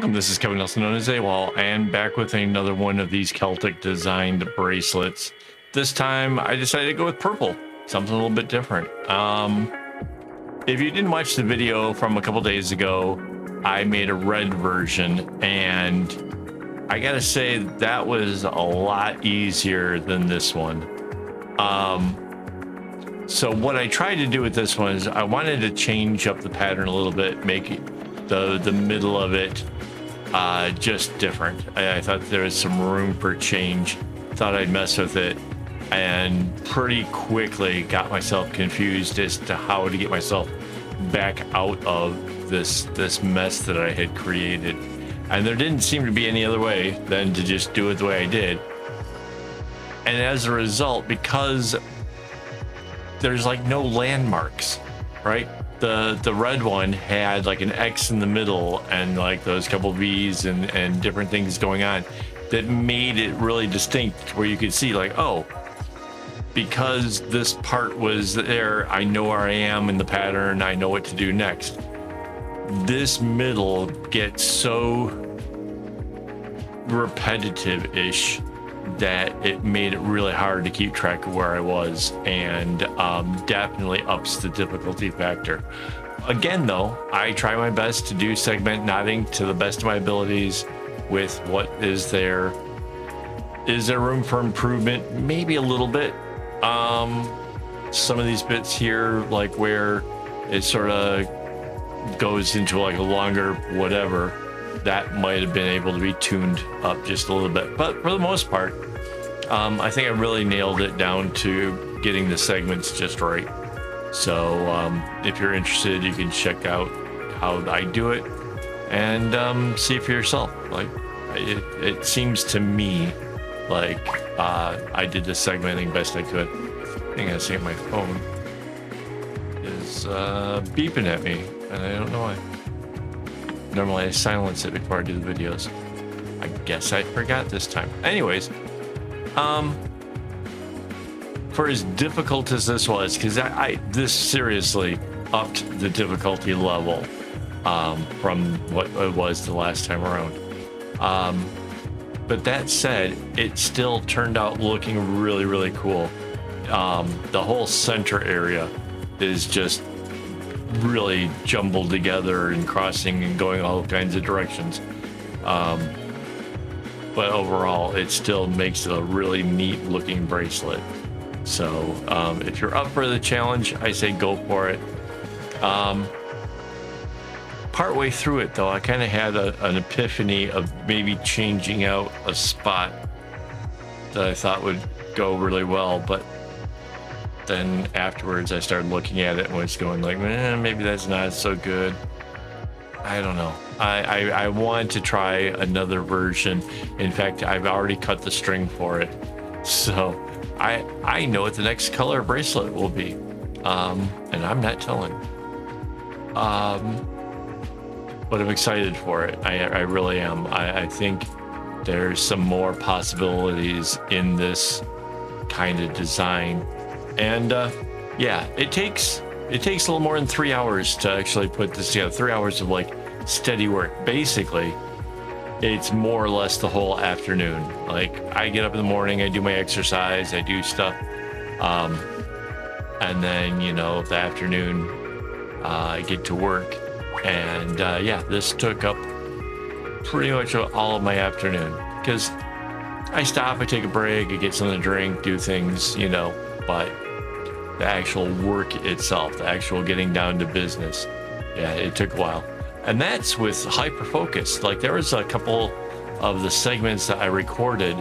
Welcome, this is Kevin, also known as AWOL, and back with another one of these Celtic designed bracelets. This time I decided to go with purple, something a little bit different. If you didn't watch the video from a couple days ago, I made a red version, and I gotta say that was a lot easier than this one. So what I tried to do with this one is I wanted to change up the pattern a little bit, make it the middle of it just different. I thought there was some room for change. Thought I'd mess with it, and pretty quickly got myself confused as to how to get myself back out of this mess that I had created. And there didn't seem to be any other way than to just do it the way I did. And as a result, because there's like no landmarks, right? The red one had like an X in the middle and like those couple V's and different things going on that made it really distinct, where you could see like, oh, because this part was there, I know where I am in the pattern, I know what to do next. This middle gets so repetitive-ish that it made it really hard to keep track of where I was, and definitely ups the difficulty factor. Again, though, I try my best to do segment knotting to the best of my abilities with what is there. Is there room for improvement? Maybe a little bit. Some of these bits here, like where it sort of goes into like a longer whatever, that might have been able to be tuned up just a little bit, but for the most part, I think I really nailed it down to getting the segments just right. So if you're interested, you can check out how I do it and see for yourself. Like it seems to me like I did the segmenting best I could. I think I see my phone is beeping at me, and I don't know why. Normally I silence it before I do the videos. I guess I forgot this time. Anyways, for as difficult as this was, because this seriously upped the difficulty level from what it was the last time around. But that said, it still turned out looking really, really cool. The whole center area is just really jumbled together and crossing and going all kinds of directions, but overall it still makes it a really neat looking bracelet. So if you're up for the challenge, I say go for it. Partway through it though, I kind of had an epiphany of maybe changing out a spot that I thought would go really well, but then afterwards I started looking at it and was going like, maybe that's not so good. I don't know. I want to try another version. In fact, I've already cut the string for it, so I know what the next color bracelet will be, and I'm not telling. But I'm excited for it. I really am. I think there's some more possibilities in this kind of design. And yeah, it takes a little more than 3 hours to actually put this together. 3 hours of like steady work. Basically, it's more or less the whole afternoon. Like I get up in the morning, I do my exercise, I do stuff, and then the afternoon I get to work. And yeah, this took up pretty much all of my afternoon, because I stop, I take a break, I get something to drink, do things, but the actual work itself, the actual getting down to business, yeah, it took a while. And that's with hyper focus. Like there was a couple of the segments that I recorded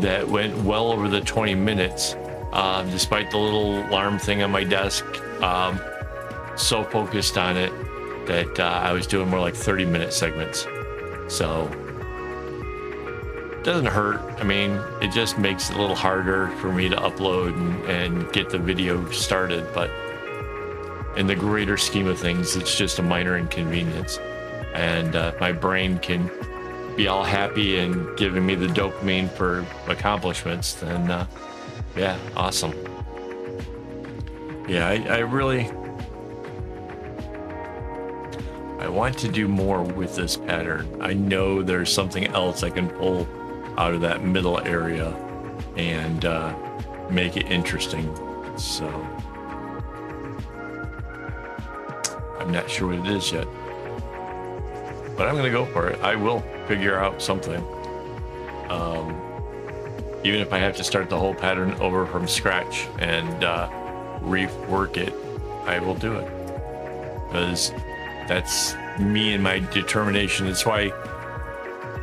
that went well over the 20 minutes, despite the little alarm thing on my desk. So focused on it that I was doing more like 30-minute segments. So doesn't hurt. I mean, it just makes it a little harder for me to upload and get the video started, but in the greater scheme of things, it's just a minor inconvenience, and my brain can be all happy and giving me the dopamine for accomplishments, then yeah, awesome. Yeah, I I want to do more with this pattern. I know there's something else I can pull out of that middle area and make it interesting. So I'm not sure what it is yet, but I'm gonna go for it. I will figure out something. Even if I have to start the whole pattern over from scratch and rework it, I will do it, because that's me and my determination. That's why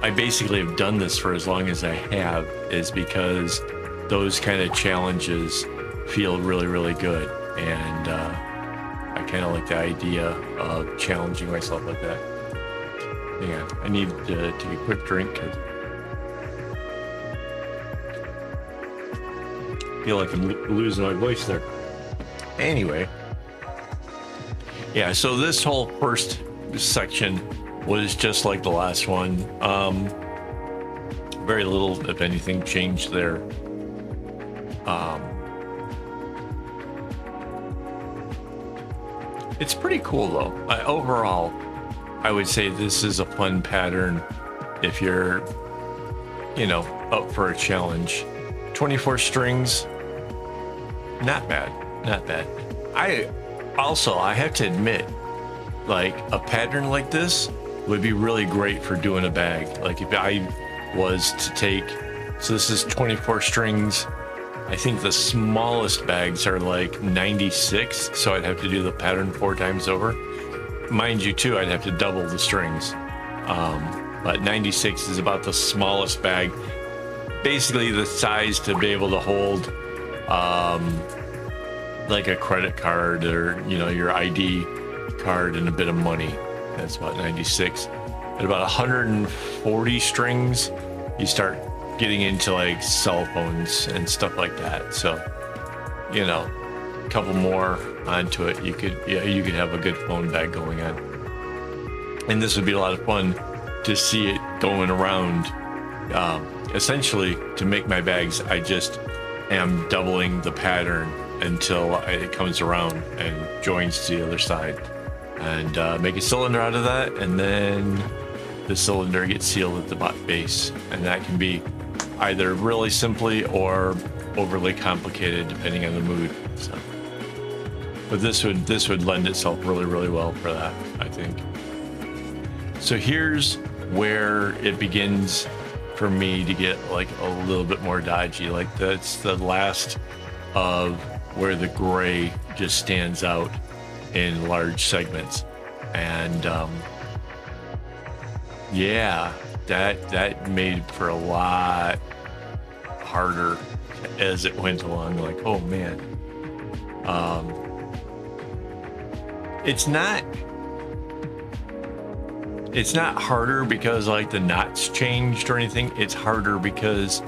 I basically have done this for as long as I have, is because those kind of challenges feel really, really good. And I kind of like the idea of challenging myself like that. Yeah, I need to take a quick drink. I feel like I'm losing my voice there. Anyway, yeah, so this whole first section was just like the last one. Very little, if anything, changed there. It's pretty cool though. Overall, I would say this is a fun pattern if you're, you know, up for a challenge. 24 strings, not bad, not bad. I have to admit, like a pattern like this would be really great for doing a bag. Like if I was to take, so this is 24 strings. I think the smallest bags are like 96, so I'd have to do the pattern 4 times over. Mind you too, I'd have to double the strings. But 96 is about the smallest bag. Basically the size to be able to hold like a credit card or, you know, your ID card and a bit of money. That's about 96. At about 140 strings, you start getting into like cell phones and stuff like that. So, you know, a couple more onto it, you could have a good phone bag going on. And this would be a lot of fun to see it going around. Essentially, to make my bags, I just am doubling the pattern until it comes around and joins to the other side, and make a cylinder out of that, and then the cylinder gets sealed at the base, and that can be either really simply or overly complicated depending on the mood. So, but this would lend itself really, really well for that, I think. So here's where it begins for me to get like a little bit more dodgy. Like that's the last of where the gray just stands out in large segments. And yeah, that made for a lot harder as it went along. Like, oh man, it's not harder because like the knots changed or anything. It's harder because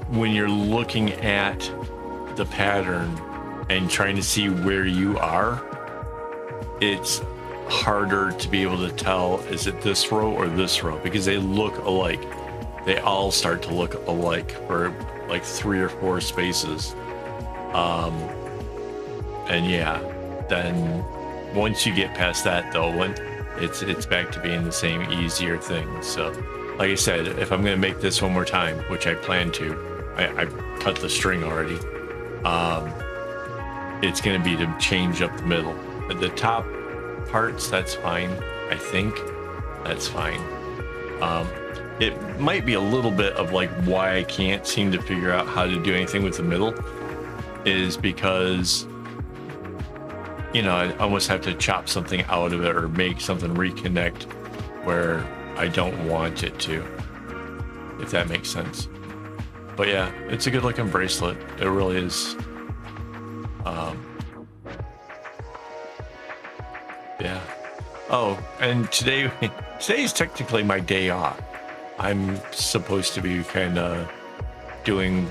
when you're looking at the pattern and trying to see where you are, it's harder to be able to tell, is it this row or this row? Because they look alike. They all start to look alike for like 3 or 4 spaces. And yeah, then once you get past that though, when it's back to being the same easier thing. So like I said, if I'm going to make this one more time, which I plan to, I cut the string already. It's going to be to change up the middle. At the top parts, that's fine. I think that's fine. It might be a little bit of like why I can't seem to figure out how to do anything with the middle is because, you know, I almost have to chop something out of it or make something reconnect where I don't want it to, if that makes sense. But yeah, it's a good looking bracelet. It really is. Yeah. Oh, and today's technically my day off. I'm supposed to be kind of doing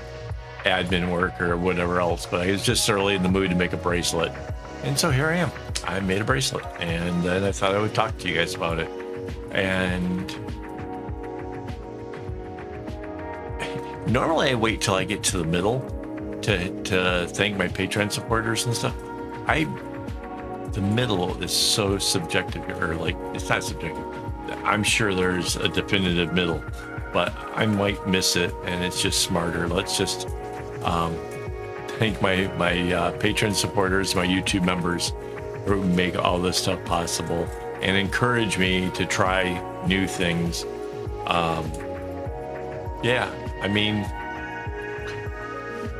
admin work or whatever else, but I was just early in the mood to make a bracelet. And so here I am. I made a bracelet, and then I thought I would talk to you guys about it. And normally I wait till I get to the middle to thank my Patreon supporters and stuff. the middle is so subjective, or like, it's not subjective. I'm sure there's a definitive middle, but I might miss it, and it's just smarter. Let's just thank my Patreon supporters, my YouTube members who make all this stuff possible and encourage me to try new things. Yeah, I mean,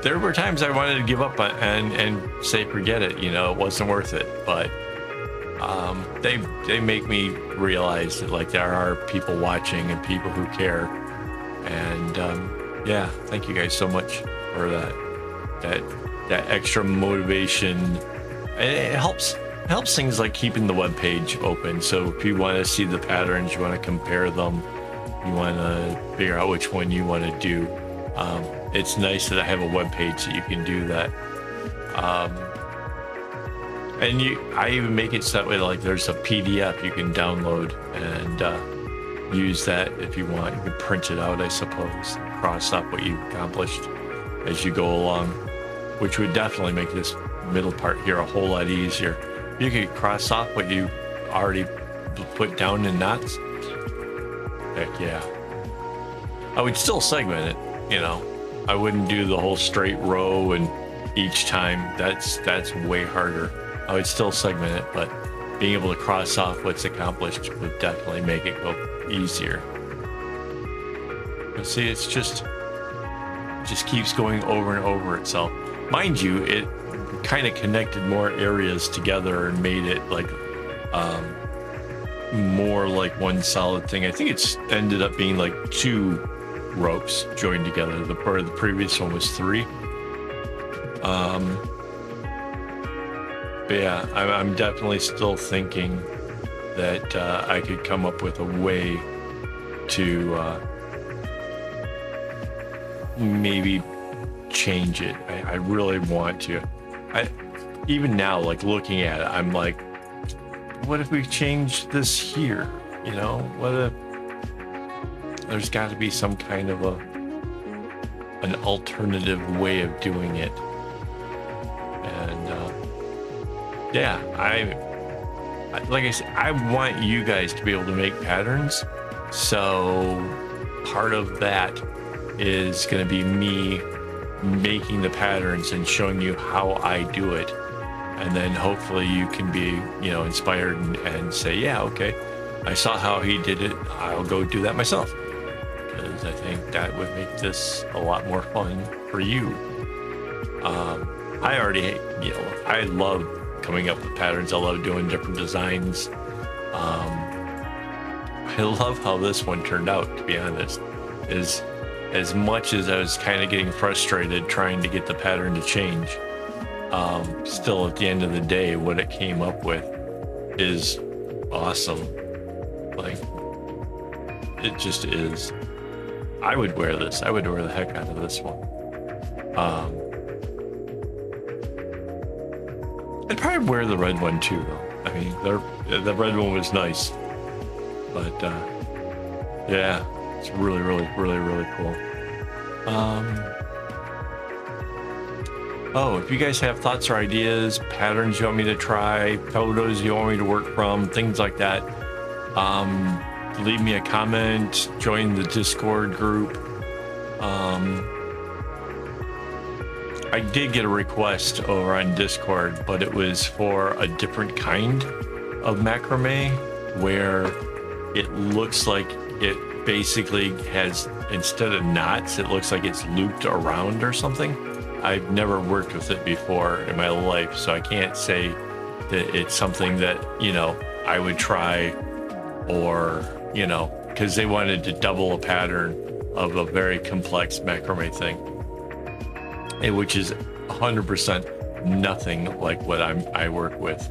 there were times I wanted to give up and say, forget it, you know, it wasn't worth it. But they make me realize that, like, there are people watching and people who care. And yeah, thank you guys so much for that extra motivation. And it helps things like keeping the web page open. So if you want to see the patterns, you want to compare them, you want to figure out which one you want to do, it's nice that I have a web page that you can do that. And I even make it so that way, like, there's a PDF you can download and use that if you want. You can print it out, I suppose, and cross up what you've accomplished as you go along, which would definitely make this middle part here a whole lot easier. You could cross off what you already put down in knots. Heck yeah. I would still segment it, you know. I wouldn't do the whole straight row and each time. That's way harder. I would still segment it, but being able to cross off what's accomplished would definitely make it go easier. But see, it just keeps going over and over itself. Mind you, it kind of connected more areas together and made it like more like one solid thing. I think it's ended up being like 2 ropes joined together. The previous one was 3. But yeah, I'm definitely still thinking that I could come up with a way to maybe change it. I really want to. Even now, like, looking at it, I'm like, what if we change this here? You know, what if there's got to be some kind of an alternative way of doing it? And yeah, like I said, I want you guys to be able to make patterns. So part of that is going to be me making the patterns and showing you how I do it. And then hopefully you can be, you know, inspired and say, yeah, okay, I saw how he did it, I'll go do that myself. Because I think that would make this a lot more fun for you. I already, you know, I love coming up with patterns. I love doing different designs. I love how this one turned out, to be honest. Is as much as I was kind of getting frustrated trying to get the pattern to change, still at the end of the day, what it came up with is awesome. Like, it just is. I would wear this. I would wear the heck out of this one. I'd probably wear the red one too, though. I mean, the red one was nice, but yeah, it's really, really, really, really cool. Oh, if you guys have thoughts or ideas, patterns you want me to try, photos you want me to work from, things like that, leave me a comment, join the Discord group. I did get a request over on Discord, but it was for a different kind of macrame, where it looks like it basically has, instead of knots, it looks like it's looped around or something. I've never worked with it before in my life, so I can't say that it's something that, you know, I would try, or, you know, because they wanted to double a pattern of a very complex macrame thing, which is 100% nothing like what I work with.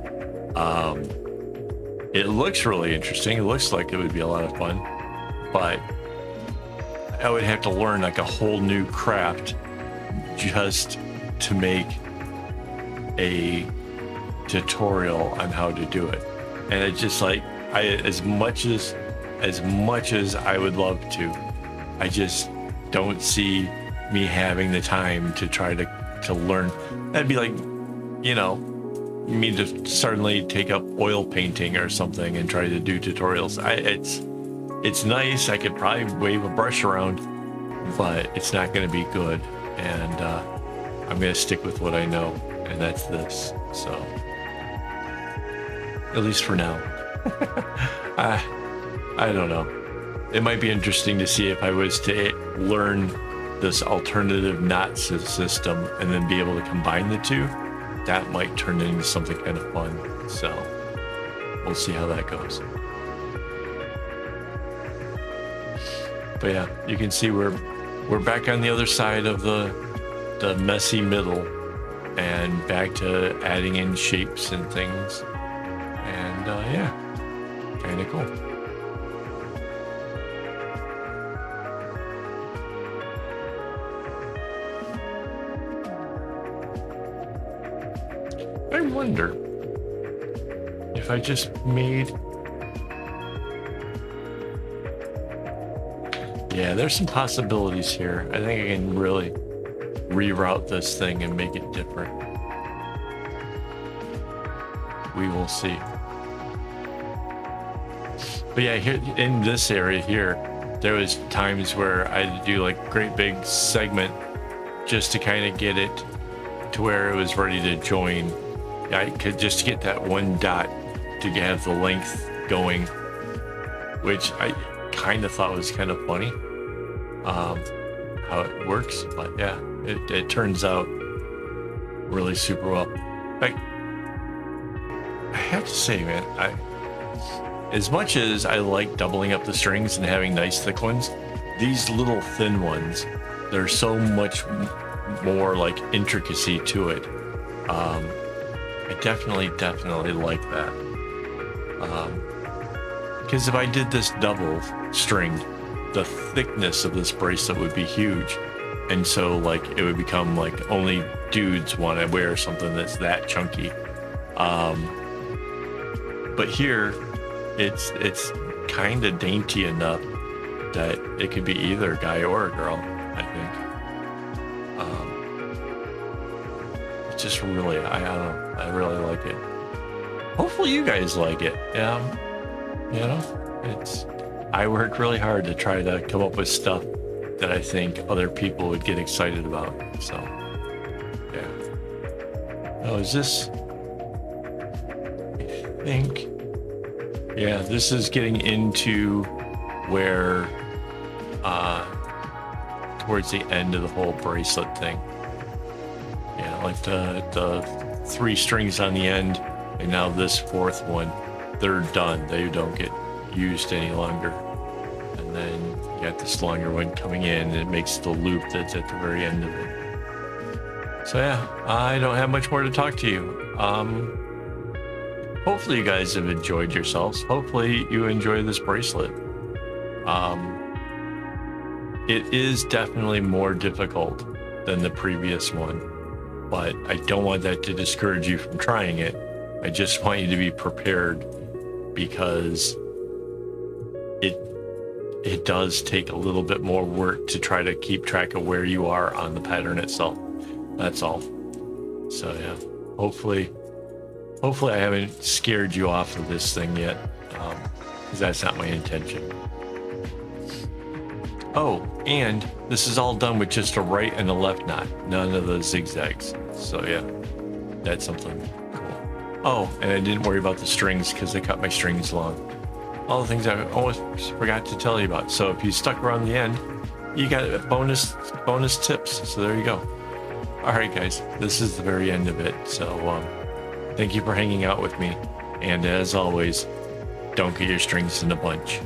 It looks really interesting. It looks like it would be a lot of fun, but I would have to learn like a whole new craft just to make a tutorial on how to do it. And it's just like, as much as I would love to, I just don't see me having the time to try to learn. That'd be like, you know, me to suddenly take up oil painting or something and try to do tutorials. It's nice. I could probably wave a brush around, but it's not going to be good. And I'm going to stick with what I know, and that's this. So, at least for now. I don't know. It might be interesting to see if I was to learn this alternative knot system and then be able to combine the two. That might turn into something kind of fun. So we'll see how that goes. But yeah, you can see we're back on the other side of the messy middle and back to adding in shapes and things. And yeah, kind of cool. I wonder if I just made... Yeah, there's some possibilities here. I think I can really reroute this thing and make it different. We will see. But yeah, here in this area here, there was times where I had to do like great big segment just to kind of get it to where it was ready to join. I could just get that one dot to have the length going, which I kind of thought was kind of funny how it works. But yeah, it turns out really super well. I have to say, man, as much as I like doubling up the strings and having nice thick ones, these little thin ones, there's so much more like intricacy to it. I definitely like that. Because if I did this double stringed, the thickness of this bracelet would be huge. And so like it would become like only dudes want to wear something that's that chunky. But here it's kind of dainty enough that it could be either a guy or a girl, I think. It's just really, I don't know, I really like it. Hopefully you guys like it. You know, I worked really hard to try to come up with stuff that I think other people would get excited about. So, yeah. Oh, is this? I think, yeah, this is getting into where, towards the end of the whole bracelet thing. Yeah, like the 3 strings on the end, and now this 4th one, they're done. They don't get used any longer. And then you got this longer one coming in, and it makes the loop that's at the very end of it. So yeah, I don't have much more to talk to you. Hopefully you guys have enjoyed yourselves. Hopefully you enjoy this bracelet. It is definitely more difficult than the previous one, but I don't want that to discourage you from trying it. I just want you to be prepared, because it does take a little bit more work to try to keep track of where you are on the pattern itself. That's all. So yeah, hopefully I haven't scared you off of this thing yet, because that's not my intention. Oh, and this is all done with just a right and a left knot, none of the zigzags. So yeah, that's something cool. Oh, and I didn't worry about the strings because I cut my strings long. All the things I almost forgot to tell you about. So if you stuck around the end, you got bonus tips. So there you go. All right, guys, this is the very end of it. So thank you for hanging out with me. And as always, don't get your strings in a bunch.